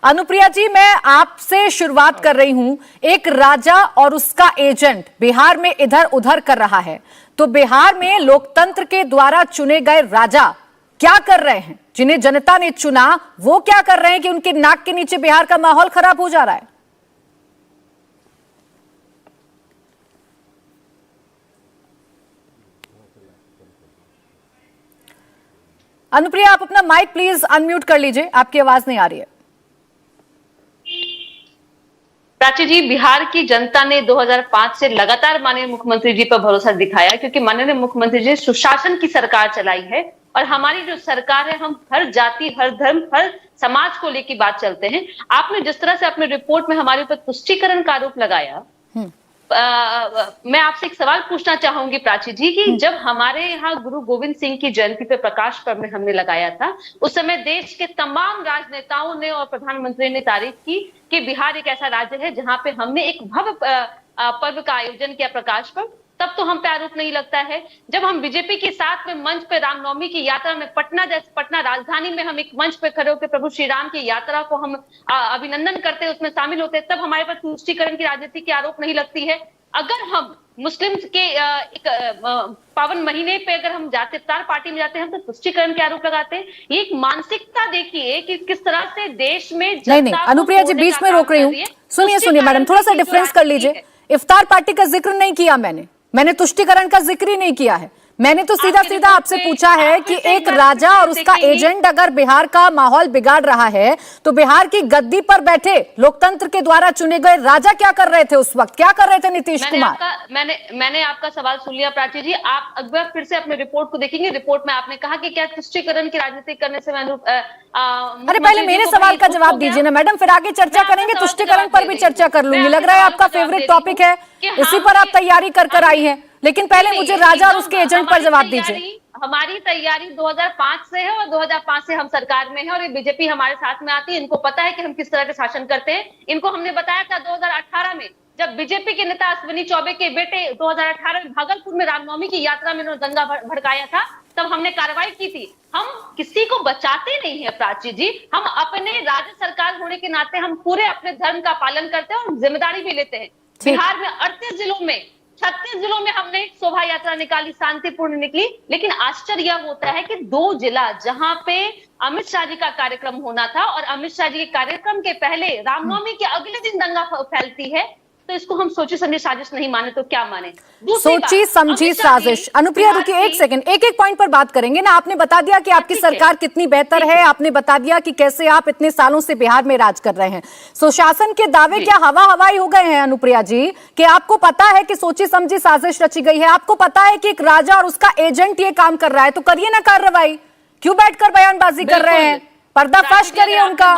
अनुप्रिया जी, मैं आपसे शुरुआत कर रही हूं। एक राजा और उसका एजेंट बिहार में इधर उधर कर रहा है, तो बिहार में लोकतंत्र के द्वारा चुने गए राजा क्या कर रहे हैं? जिन्हें जनता ने चुना वो क्या कर रहे हैं कि उनके नाक के नीचे बिहार का माहौल खराब हो जा रहा है? अनुप्रिया, आप अपना माइक प्लीज अनम्यूट कर लीजिए, आपकी आवाज नहीं आ रही है। प्राची जी, बिहार की जनता ने 2005 से लगातार माननीय मुख्यमंत्री जी पर भरोसा दिखाया, क्योंकि माननीय मुख्यमंत्री जी सुशासन की सरकार चलाई है। और हमारी जो सरकार है, हम हर जाति, हर धर्म, हर समाज को लेकर बात चलते हैं। आपने जिस तरह से अपने रिपोर्ट में हमारे ऊपर तुष्टीकरण का आरोप लगाया, मैं आपसे एक सवाल पूछना चाहूंगी प्राची जी कि जब हमारे यहाँ गुरु गोविंद सिंह की जयंती पे प्रकाश पर्व में हमने लगाया था, उस समय देश के तमाम राजनेताओं ने और प्रधानमंत्री ने तारीफ की कि बिहार एक ऐसा राज्य है जहां पे हमने एक भव्य पर्व का आयोजन किया, प्रकाश पर्व। तब तो हम पे आरोप नहीं लगता है। जब हम बीजेपी के साथ में मंच पे रामनवमी की यात्रा में पटना राजधानी में हम एक मंच पे खड़े होकर प्रभु श्री राम की यात्रा को हम अभिनंदन करते, उसमें शामिल होते, तब हमारे पर तुष्टीकरण की राजनीति के आरोप नहीं लगती है। अगर हम मुस्लिम के एक पावन महीने पे अगर हम जाते, इफ्तार पार्टी में जाते हैं, हम तो तुष्टीकरण के आरोप लगाते हैं। ये एक मानसिकता देखिए कि किस तरह से देश में नहीं, अनुप्रिया जी बीच में रोक रही हूँ। सुनिए मैडम, थोड़ा सा डिफरेंस कर लीजिए। इफ्तार पार्टी का जिक्र नहीं किया मैंने तुष्टीकरण का जिक्र ही नहीं किया है। मैंने तो सीधा सीधा आपसे पूछा है कि एक राजा और उसका एजेंट अगर बिहार का माहौल बिगाड़ रहा है, तो बिहार की गद्दी पर बैठे लोकतंत्र के द्वारा चुने गए राजा क्या कर रहे थे उस वक्त? क्या कर रहे थे नीतीश कुमार? मैंने आपका सवाल सुन लिया प्राची जी। आप अगर फिर से अपने रिपोर्ट को देखेंगे, रिपोर्ट में आपने कहा कि क्या तुष्टीकरण की राजनीति करने से अरे पहले मेरे सवाल का जवाब दीजिए ना मैडम, फिर आगे चर्चा करेंगे। तुष्टीकरण पर भी चर्चा कर लूंगी। लग रहा है आपका फेवरेट टॉपिक है, इसी पर आप तैयारी कर आई है। लेकिन पहले मुझे राजा और उसके एजेंट पर जवाब दीजिए। हमारी तैयारी 2005 से है और 2005 से हम सरकार में है और ये बीजेपी हमारे साथ में आती है। इनको पता है कि हम किस तरह के शासन करते हैं। इनको हमने बताया था 2018 में, जब बीजेपी के नेता अश्विनी चौबे के बेटे 2018 में भागलपुर में रामनवमी की यात्रा में उन्होंने दंगा भड़काया था, तब हमने कार्रवाई की थी। हम किसी को बचाते नहीं है प्राची जी। हम अपने राज्य सरकार होने के नाते हम पूरे अपने धर्म का पालन करते हैं और जिम्मेदारी भी लेते हैं। बिहार में 38 जिलों में 36 जिलों में हमने एक शोभा यात्रा निकाली, शांतिपूर्ण निकली। लेकिन आश्चर्य यह होता है कि 2 जिला जहां पे अमित शाह जी का कार्यक्रम होना था और अमित शाह जी के कार्यक्रम के पहले रामनवमी के अगले दिन दंगा फैलती है, तो इसको हम सोची समझी साजिश नहीं माने तो क्या माने? सोची समझी साजिश। अनुप्रिया रुकिए एक सेकंड, एक पॉइंट पर बात करेंगे ना। आपने बता दिया कि आपकी सरकार कितनी बेहतर है, आपने बता दिया कि कैसे आप इतने सालों से बिहार में राज कर रहे हैं। सुशासन के दावे क्या हवा हवाई हो गए हैं अनुप्रिया जी? कि आपको पता है कि सोची समझी साजिश रची गई है, आपको पता है कि एक राजा और उसका एजेंट ये काम कर रहा है, तो करिए ना कार्रवाई। क्यों बैठकर बयानबाजी कर रहे हैं? पर्दाफाश करिए उनका।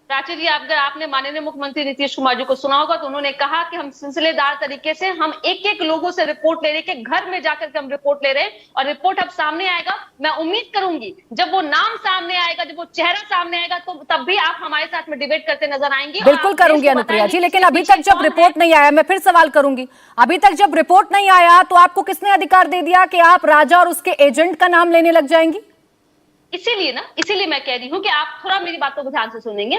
प्राची जी, अगर आपने माननीय मुख्यमंत्री नीतीश कुमार जी को सुना होगा तो उन्होंने कहा कि हम सिलसिलेदार तरीके से हम एक लोगों से रिपोर्ट ले रहे हैं, कि घर में जाकर के हम रिपोर्ट ले रहे हैं और रिपोर्ट अब सामने आएगा। मैं उम्मीद करूंगी जब वो नाम सामने आएगा, जब वो चेहरा सामने आएगा, तो तब भी आप हमारे साथ में डिबेट करते नजर आएंगे। बिल्कुल करूंगी अनुप्रिया जी, लेकिन अभी तक जब रिपोर्ट नहीं आया, मैं फिर सवाल करूंगी, अभी तक जब रिपोर्ट नहीं आया तो आपको किसने अधिकार दे दिया कि आप राजा और उसके एजेंट का नाम लेने लग जाएंगी? इसीलिए मैं कह रही हूं कि आप थोड़ा मेरी बातों को ध्यान से सुनेंगे।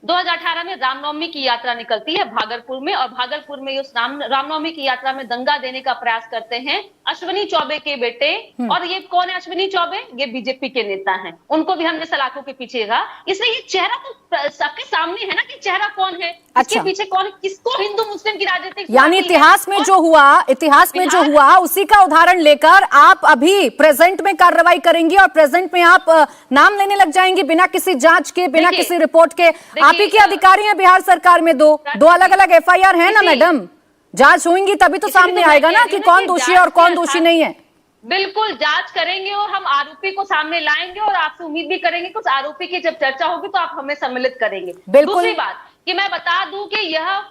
2018 में रामनवमी की यात्रा निकलती है भागलपुर में, और भागलपुर में उस रामनवमी की यात्रा में दंगा देने का प्रयास करते हैं अश्विनी चौबे के बेटे। और ये कौन है अश्विनी चौबे? ये बीजेपी के नेता हैं। उनको भी हमने सलाखों के पीछे रखा। इसलिए ये चेहरा तो सबके सामने है ना कि चेहरा कौन है, इसके पीछे कौन है, किसको हिंदू मुस्लिम की राजनीति, यानी इतिहास में जो हुआ उसी का उदाहरण लेकर आप अभी प्रेजेंट में कार्रवाई करेंगी और प्रेजेंट में आप नाम लेने लग जाएंगी बिना किसी जांच के, बिना किसी रिपोर्ट के। आप ही के अधिकारी हैं बिहार सरकार में, दो अलग अलग एफआईआर है ना मैडम। जांच होंगी तभी तो सामने आएगा ना कि कौन दोषी है और कौन दोषी नहीं है। बिल्कुल जांच करेंगे और हम आरोपी को सामने लाएंगे और आपसे उम्मीद भी करेंगे कि उस आरोपी की जब चर्चा होगी तो आप हमें सम्मिलित करेंगे। दूसरी बात कि मैं बता दूं कि यह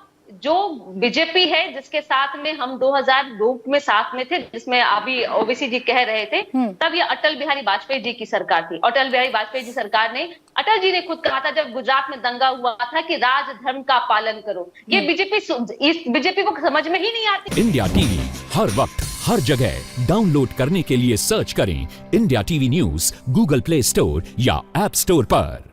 जो बीजेपी है जिसके साथ में हम 2002 में साथ में थे, जिसमें अभी ओवैसी जी कह रहे थे, तब ये अटल बिहारी वाजपेयी जी की सरकार थी। अटल बिहारी वाजपेयी जी सरकार ने, अटल जी ने खुद कहा था जब गुजरात में दंगा हुआ था कि राज धर्म का पालन करो। ये बीजेपी को समझ में ही नहीं आती। इंडिया टीवी हर वक्त हर जगह डाउनलोड करने के लिए सर्च करें India TV news Google play store या ऐप स्टोर पर।